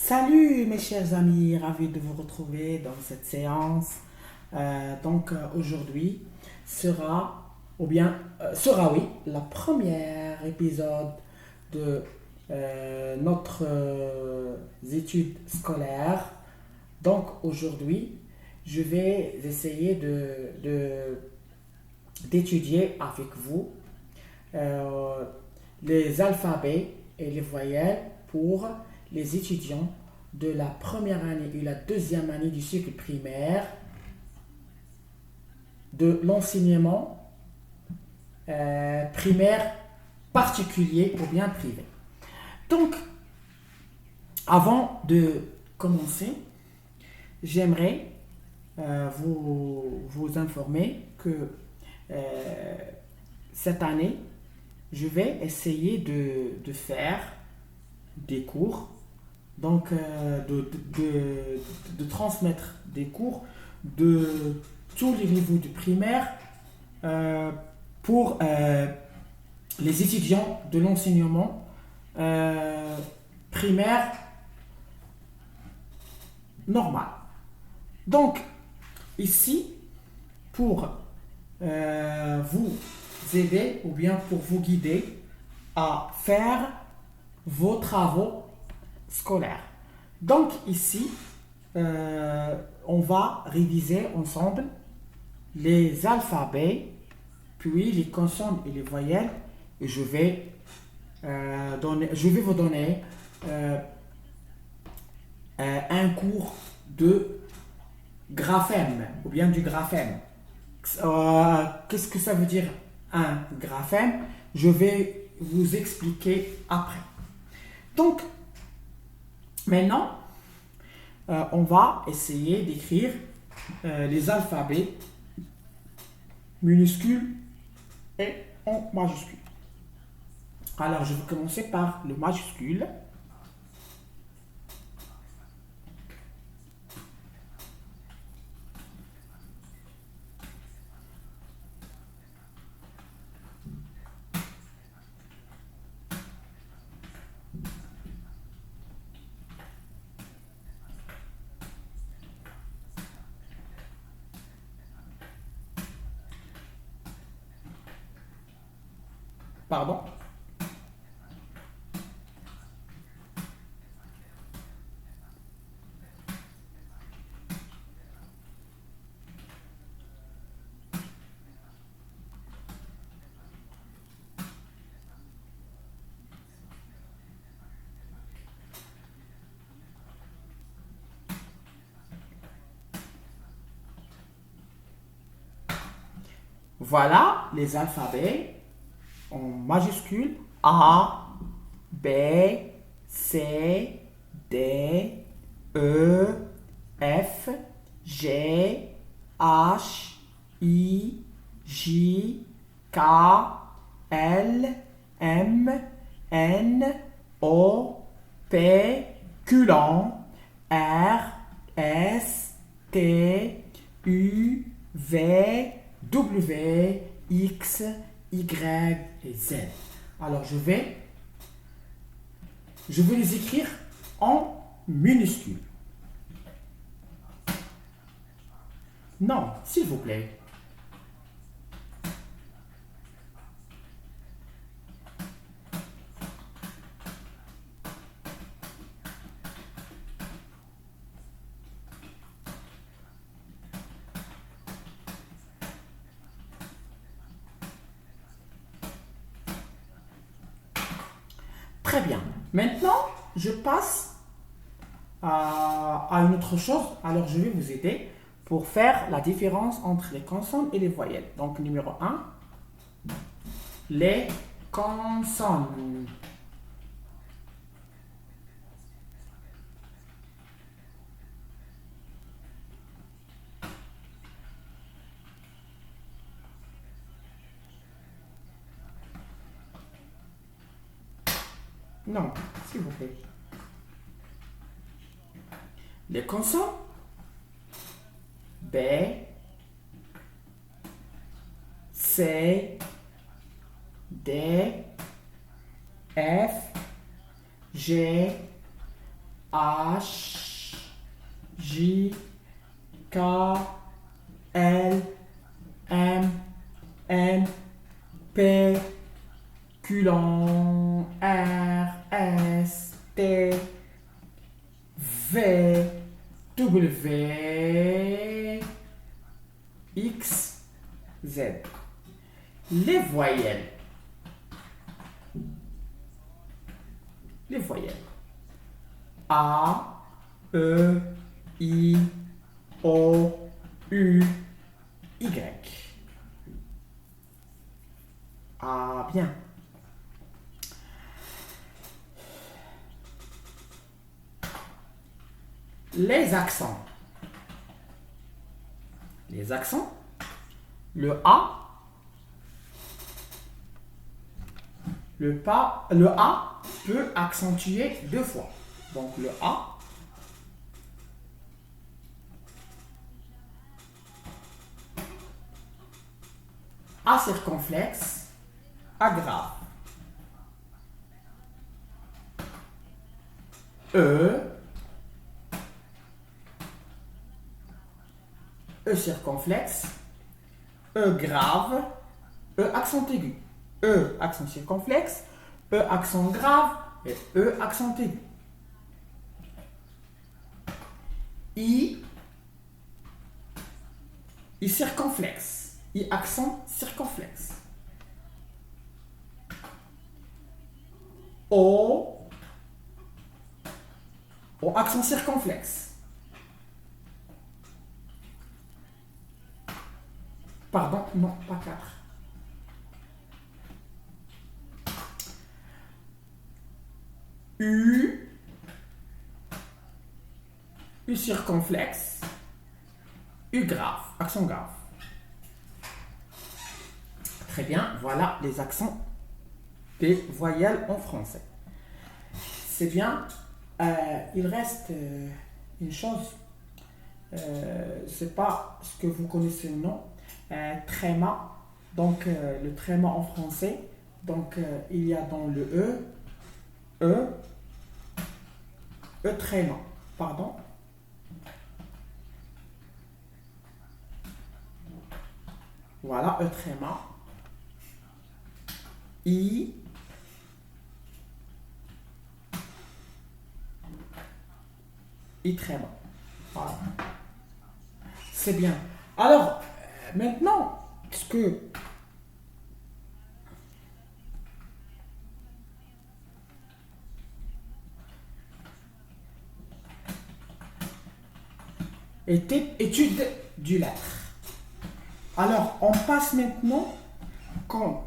Salut mes chers amis, ravi de vous retrouver dans cette séance. Aujourd'hui sera oui, la première épisode de notre étude scolaire. Donc aujourd'hui, je vais essayer d'étudier avec vous euh, les alphabets et les voyelles pour les étudiants de la première année et la deuxième année du cycle primaire de l'enseignement primaire particulier ou bien privé. Donc, avant de commencer, j'aimerais vous informer que euh, cette année, je vais essayer de faire des cours, de transmettre des cours de tous les niveaux du primaire euh, pour les étudiants de l'enseignement euh, primaire normal. Donc, ici, pour vous aider ou bien pour vous guider à faire vos travaux scolaires. Donc ici, on va réviser ensemble les alphabets, puis les consonnes et les voyelles. Et je vais vous donner euh, un cours de graphème ou bien du graphème. Qu'est-ce que ça veut dire un graphème? Je vais vous expliquer après. Donc, maintenant, on va essayer d'écrire les alphabets minuscules et en majuscules. Alors, je vais commencer par le majuscule. Pardon. Voilà les alphabets en majuscules A, B, C, D, E, F, G, H, I, J, K, L, M, N, O, P, Q, R, S, T, U, V, W, X, Y et Z. Alors je vais les écrire en minuscules. Non, s'il vous plaît. Très bien. Maintenant, je passe à une autre chose. Alors, je vais vous aider pour faire la différence entre les consonnes et les voyelles. Donc, numéro un, les consonnes. Non, s'il vous plaît. Les consonnes. B, C, D, F, G, H, J, K, L, M, N, P, Q, R, S, T, V, W, X, Z. Les voyelles. Les voyelles. A, E, I, O, U, Y. Ah, bien. Les accents. Les accents. Le A. Le A peut accentuer deux fois. Donc le A. A circonflexe. A grave. E. E circonflexe. E grave. E accent aigu. E accent circonflexe. E accent grave. Et E accent aigu. I circonflexe. I accent circonflexe. O accent circonflexe. Pardon, non, pas 4. U circonflexe. U grave, accent grave. Très bien, voilà les accents des voyelles en français. C'est bien. Il reste une chose. C'est pas ce que vous connaissez ou non. Tréma. Donc le tréma en français. Donc il y a dans le E tréma. Pardon. Voilà, E tréma. I tréma. Voilà. C'est bien. Alors, maintenant, ce que étude du lettre. Alors, on passe maintenant, comme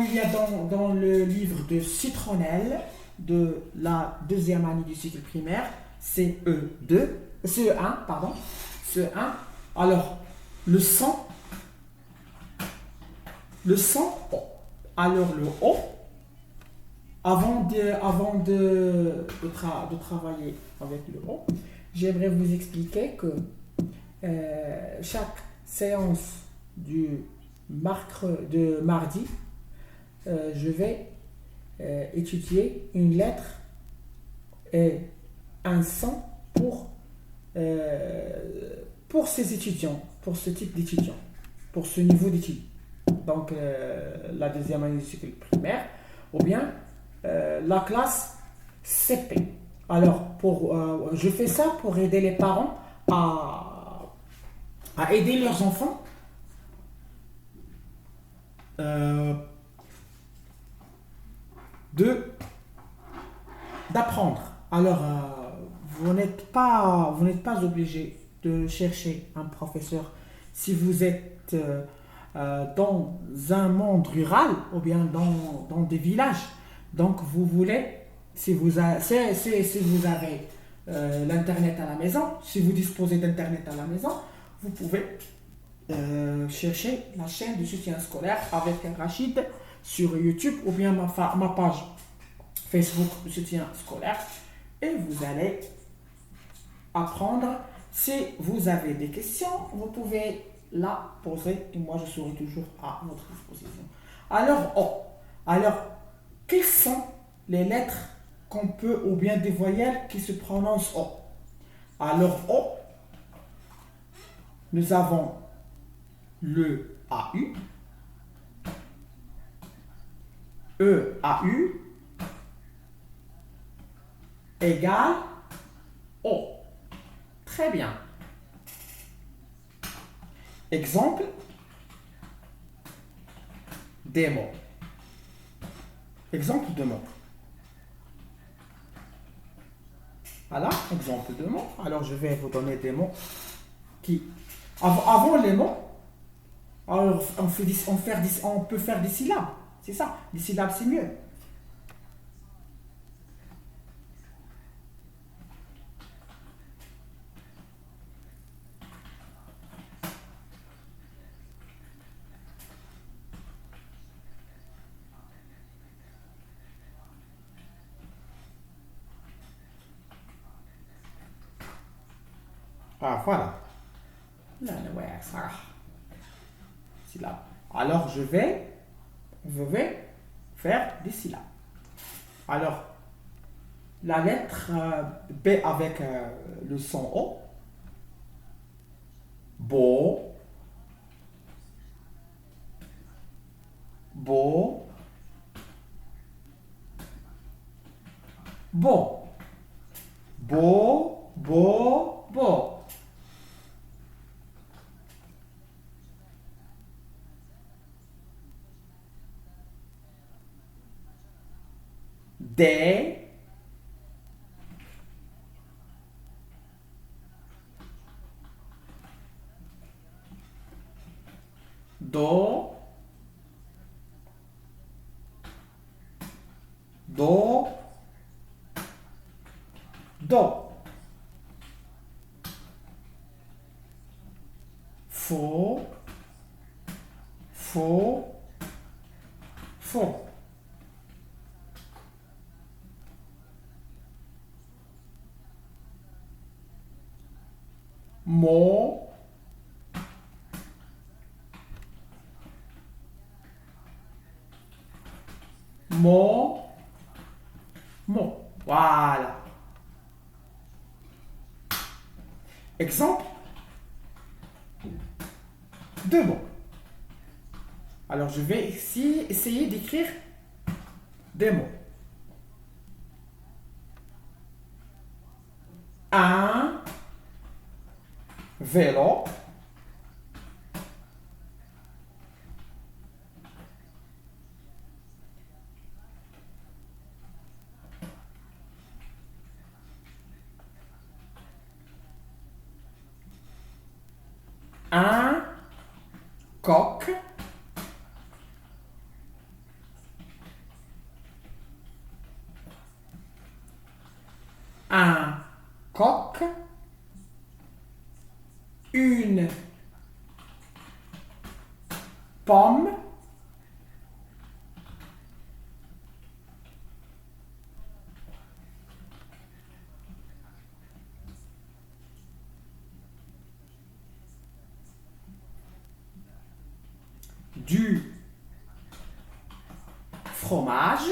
il y a dans le livre de Citronnelle, de la deuxième année du cycle primaire, CE1, pardon, CE1. Alors, le son, alors le O, avant de travailler avec le O, j'aimerais vous expliquer que chaque séance de mardi, je vais étudier une lettre et un son pour ces étudiants, pour ce type d'étudiants, pour ce niveau d'études. Donc la deuxième année du cycle primaire ou bien la classe CP. Alors je fais ça pour aider les parents à aider leurs enfants d'apprendre. Alors vous n'êtes pas obligé de chercher un professeur si vous êtes dans un monde rural ou bien dans des villages. Donc vous voulez, si vous avez l'internet à la maison, si vous disposez d'internet à la maison, vous pouvez chercher la chaîne de soutien scolaire avec Rachid sur YouTube ou bien ma page Facebook de soutien scolaire, et vous allez apprendre. Si vous avez des questions, vous pouvez la poser et moi je serai toujours à votre disposition. Alors, quelles sont les lettres qu'on peut, ou bien des voyelles qui se prononcent O. Alors O, nous avons le AU, EAU égale O. Très bien. Exemple des mots. Exemple de mots. Voilà, exemple de mots. Alors, je vais vous donner des mots qui... Avant les mots, alors, on peut faire des syllabes. C'est ça, des syllabes, c'est mieux. Ah, voilà. Là, ouais, ça. Syllabes. Alors, je vais faire des syllabes. Alors, la lettre B avec le son O. Beau, beau, beau. Beau, beau, beau. Des, do, do, do. Faux, faux, faux. Mot, mot, mot. Voilà. Exemple de mots. Alors, je vais ici essayer d'écrire des mots. Un vélo. Un coq. Un coq. Une pomme. Du fromage.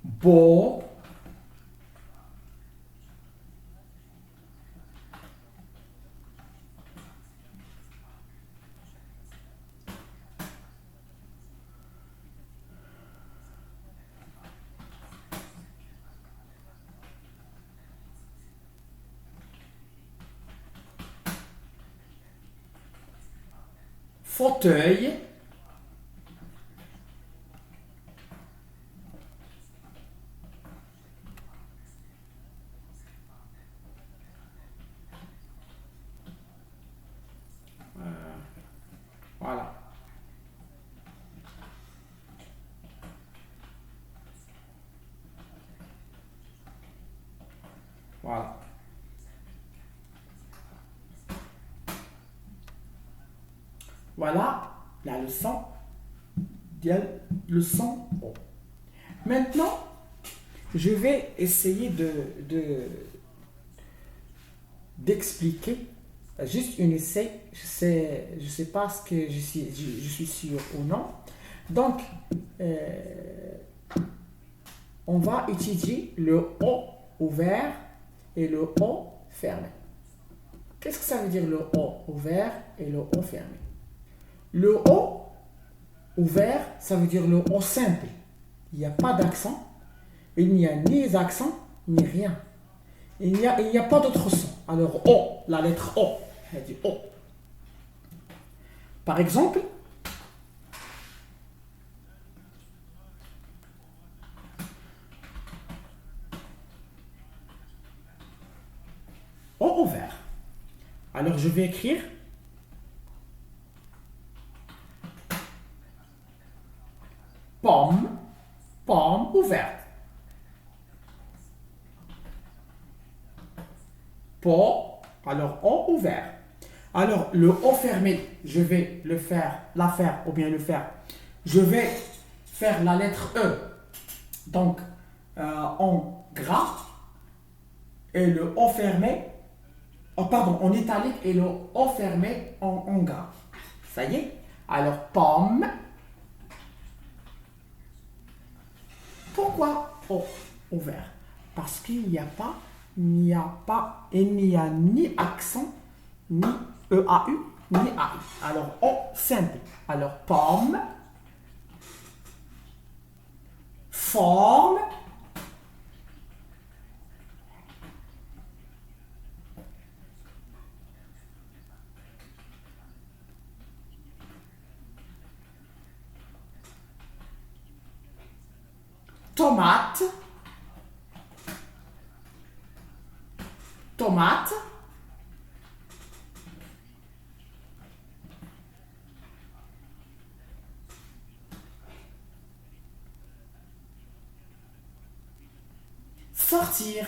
Beau. Fauteuil. Voilà. Voilà. Voilà la leçon. Leçon O. Maintenant, je vais essayer d'expliquer juste un essai. Je sais pas ce que je suis sûr ou non. Donc, on va étudier le O ouvert et le O fermé. Qu'est-ce que ça veut dire le O ouvert et le O fermé? Le O ouvert, ça veut dire le O simple. Il n'y a pas d'accent. Il n'y a ni accent, ni rien. Il n'y a pas d'autre son. Alors O, la lettre O, elle dit O. Par exemple, O ouvert. Alors je vais écrire pomme, pomme ouverte. Po, alors O ouvert. Alors le O fermé, je vais le faire, la faire ou bien le faire. Je vais faire la lettre E. Donc en gras et le O fermé, oh, pardon, en italique et le O fermé en gras. Ça y est? Alors pomme. Pourquoi O ouvert? Parce qu'il n'y a pas, il n'y a ni accent, ni EAU, ni AI. Alors O simple. Alors pomme, forme, tomate, tomate, sortir,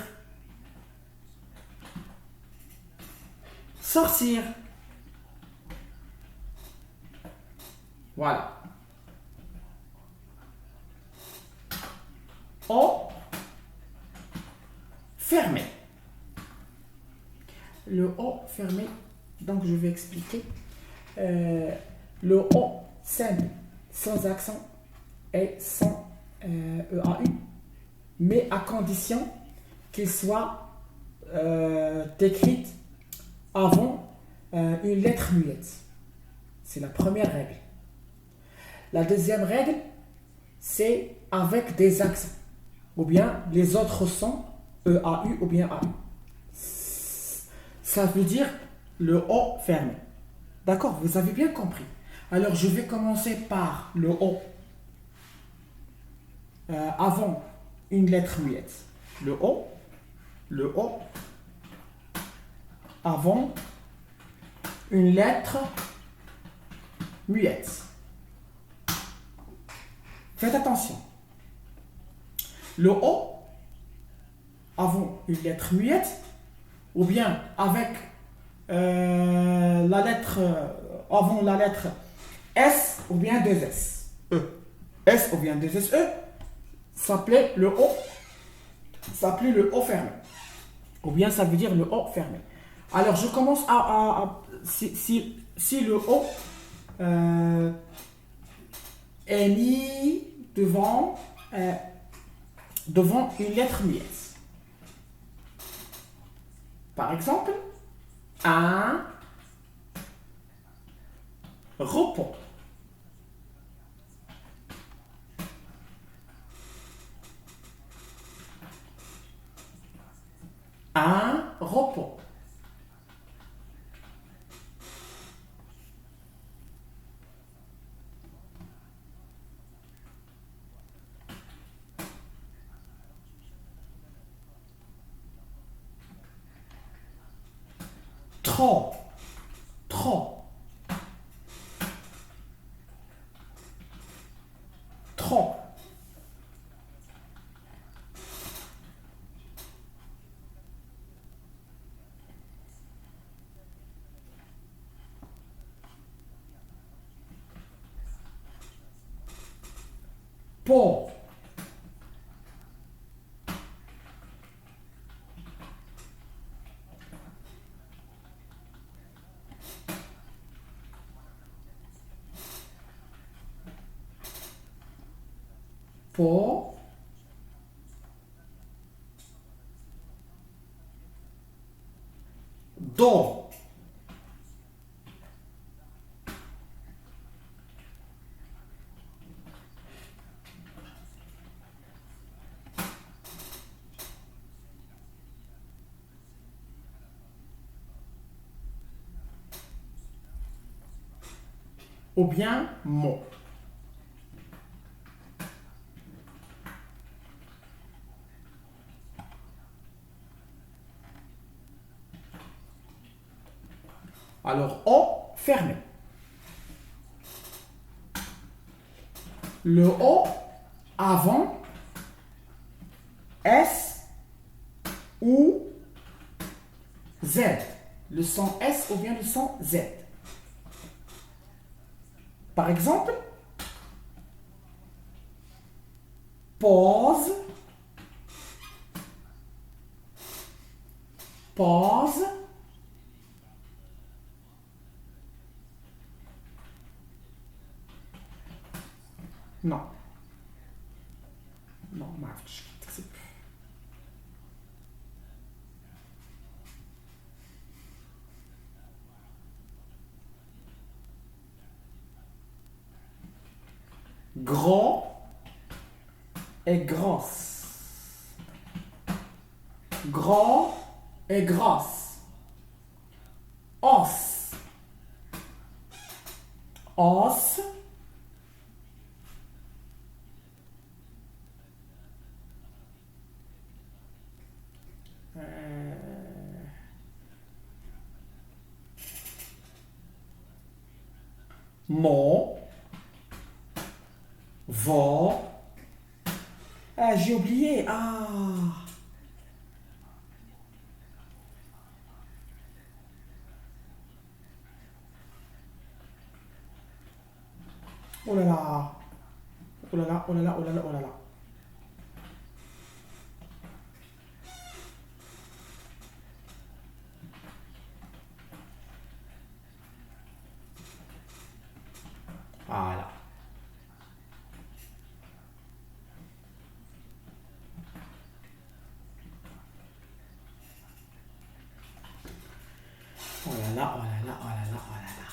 sortir. Voilà. O fermé. Le O fermé, donc je vais expliquer. Le O simple, sans accent et sans EAU, mais à condition qu'il soit écrit avant une lettre muette. C'est la première règle. La deuxième règle, c'est avec des accents, ou bien les autres sons EAU ou bien AU. Ça veut dire le O fermé. D'accord, vous avez bien compris. Alors je vais commencer par le O avant une lettre muette. Le O avant une lettre muette. Faites attention. Le O avant une lettre muette ou bien avec la lettre avant la lettre S ou bien deux S. E. S ou bien deux S. E s'appelait le O fermé. Ou bien ça veut dire le O fermé. Alors je commence si le O est mis devant une lettre muette. Par exemple, un repos. Un repos. Trop. Trop. Trop. Pot. Pot. Do. Ou bien mo. Alors, O fermé. Le O avant S ou Z. Le son S ou bien le son Z. Par exemple, pause, pause, non, non, marche, gros et grosse, gros et grosse, os, os, mon, vos. Ah, j'ai oublié. Ah. Oh là là. Oh là là, oh là là, oh là là, oh là là. Voilà. Oh là là, oh là là, oh là là, oh là là.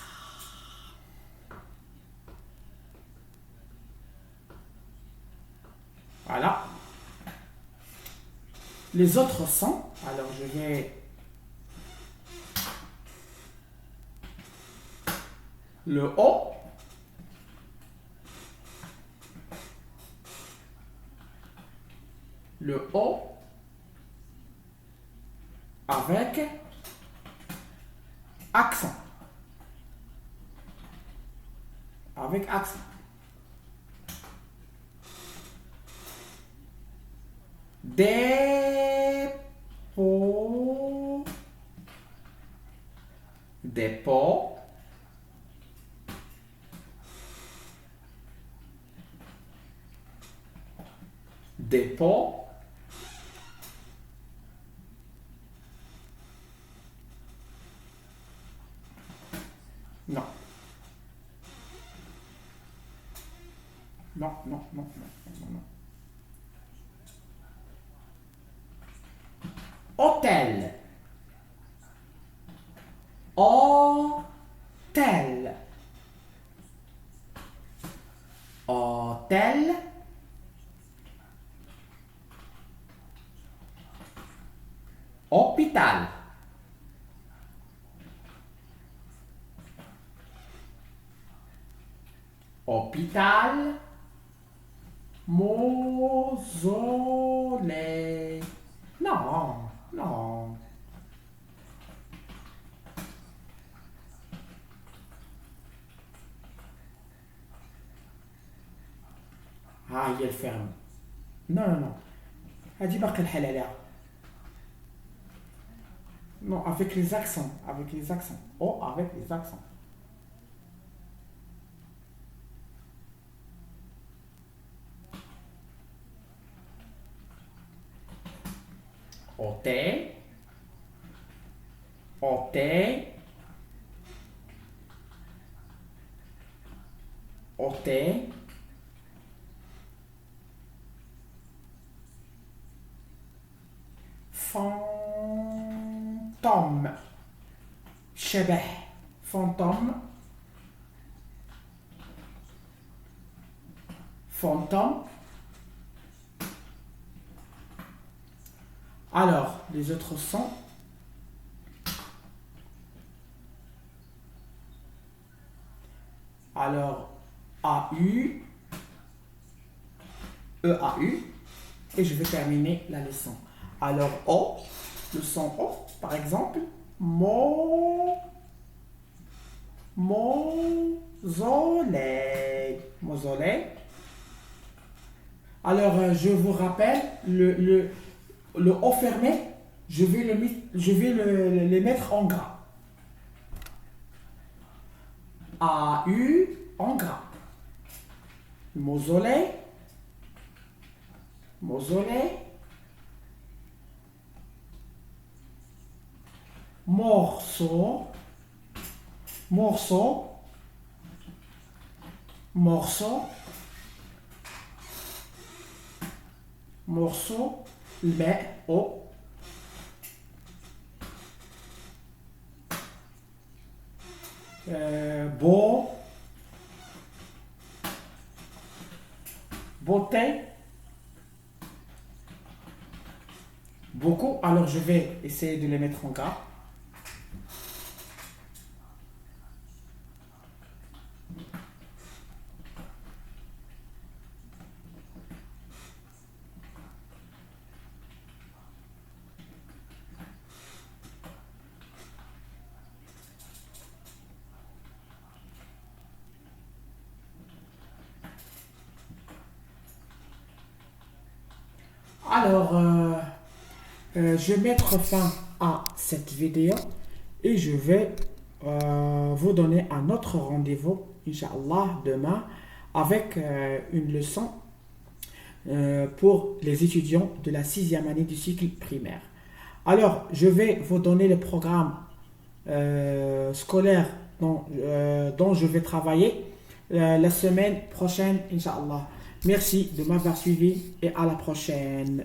Voilà. Les autres sons, alors je vais le O, le O avec accent. Avec accent. Dépôt, dépôt, dépôt, non. Non, non, non, non, non, non. Hôtel. Hôtel. Hôtel. Hôpital. Hôpital. Mausolée. Non, non. Ah, il ferme. Non, non, non. هذه باقي الحال عليها. Non, avec les accents. Avec les accents. Oh, avec les accents. Hôtel, hôtel, hôtel. Fantôme, شبه, fantôme, fantôme. Alors, les autres sons. Alors, A-U, E-A-U, et je vais terminer la leçon. Alors, O, le son O, par exemple, mausolée, mausolée. Alors, je vous rappelle, le O fermé, je vais le mettre en gras. A-U en gras. Mausolée, mausolée. Morceau, morceau, morceau, morceau, mais o. Beau, beauté, beaucoup. Alors je vais essayer de les mettre en gras. Alors, je vais mettre fin à cette vidéo et je vais vous donner un autre rendez-vous, Inch'Allah, demain, avec une leçon pour les étudiants de la 6e année du cycle primaire. Alors, je vais vous donner le programme scolaire dont je vais travailler la semaine prochaine, Inch'Allah. Merci de m'avoir suivi et à la prochaine.